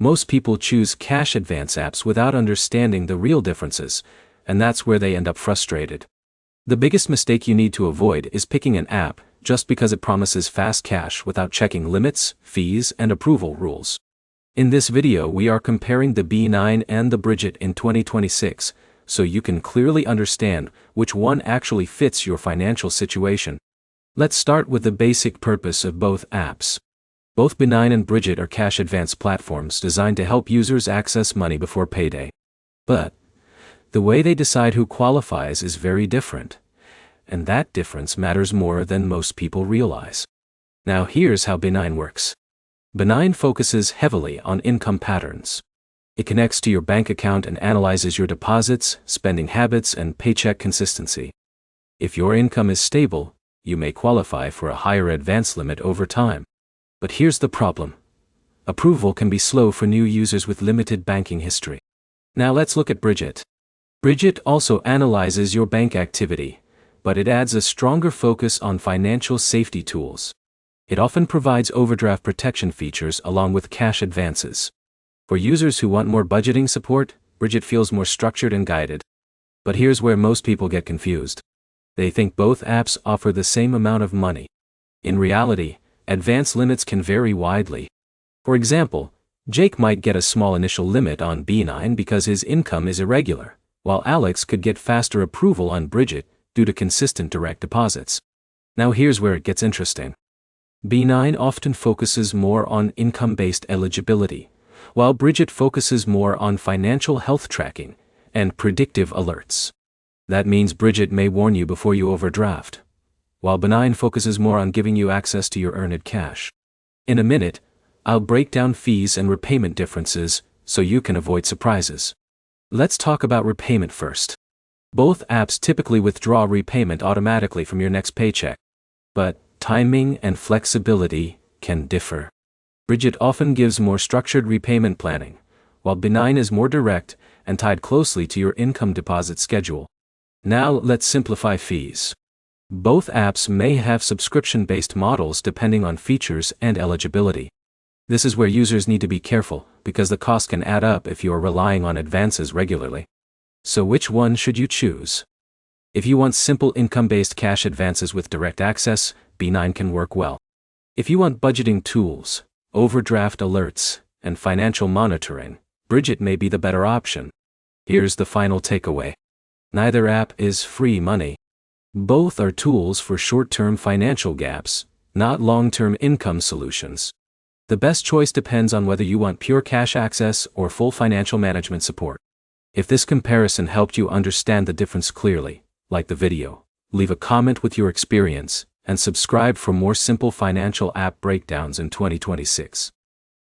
Most people choose cash advance apps without understanding the real differences, and that's where they end up frustrated. The biggest mistake you need to avoid is picking an app just because it promises fast cash without checking limits, fees, and approval rules. In this video, we are comparing the B9 and the Brigit in 2026, so you can clearly understand which one actually fits your financial situation. Let's start with the basic purpose of both apps. Both B9 and Brigit are cash advance platforms designed to help users access money before payday. But the way they decide who qualifies is very different, and that difference matters more than most people realize. Now here's how B9 works. B9 focuses heavily on income patterns. It connects to your bank account and analyzes your deposits, spending habits, and paycheck consistency. If your income is stable, you may qualify for a higher advance limit over time. But here's the problem. Approval can be slow for new users with limited banking history. Now let's look at Brigit. Brigit also analyzes your bank activity, but it adds a stronger focus on financial safety tools. It often provides overdraft protection features along with cash advances. For users who want more budgeting support, Brigit feels more structured and guided. But here's where most people get confused. They think both apps offer the same amount of money. In reality, advance limits can vary widely. For example, Jake might get a small initial limit on B9 because his income is irregular, while Alex could get faster approval on Brigit due to consistent direct deposits. Now here's where it gets interesting. B9 often focuses more on income-based eligibility, while Brigit focuses more on financial health tracking and predictive alerts. That means Brigit may warn you before you overdraft, while B9 focuses more on giving you access to your earned cash. In a minute, I'll break down fees and repayment differences so you can avoid surprises. Let's talk about repayment first. Both apps typically withdraw repayment automatically from your next paycheck, but timing and flexibility can differ. Brigit often gives more structured repayment planning, while B9 is more direct and tied closely to your income deposit schedule. Now let's simplify fees. Both apps may have subscription-based models depending on features and eligibility. This is where users need to be careful because the cost can add up if you are relying on advances regularly. So which one should you choose? If you want simple income-based cash advances with direct access, B9 can work well. If you want budgeting tools, overdraft alerts, and financial monitoring, Brigit may be the better option. Here's the final takeaway. Neither app is free money. Both are tools for short-term financial gaps, not long-term income solutions. The best choice depends on whether you want pure cash access or full financial management support. If this comparison helped you understand the difference clearly, like the video, leave a comment with your experience, and subscribe for more simple financial app breakdowns in 2026.